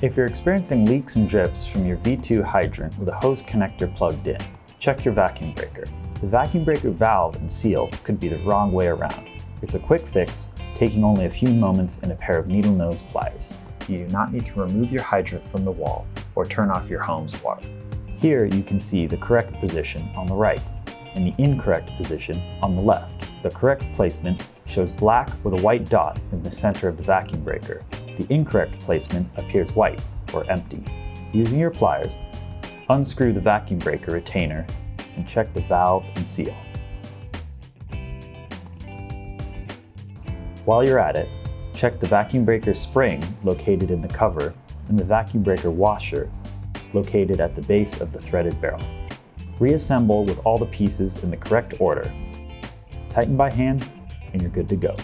If you're experiencing leaks and drips from your V2 hydrant with a hose connector plugged in, check your vacuum breaker. The vacuum breaker valve and seal could be the wrong way around. It's a quick fix, taking only a few moments and a pair of needle nose pliers. You do not need to remove your hydrant from the wall or turn off your home's water. Here you can see the correct position on the right and the incorrect position on the left. The correct placement shows black with a white dot in the center of the vacuum breaker. The incorrect placement appears white or empty. Using your pliers, unscrew the vacuum breaker retainer and check the valve and seal. While you're at it, check the vacuum breaker spring located in the cover and the vacuum breaker washer located at the base of the threaded barrel. Reassemble with all the pieces in the correct order. Tighten by hand and you're good to go.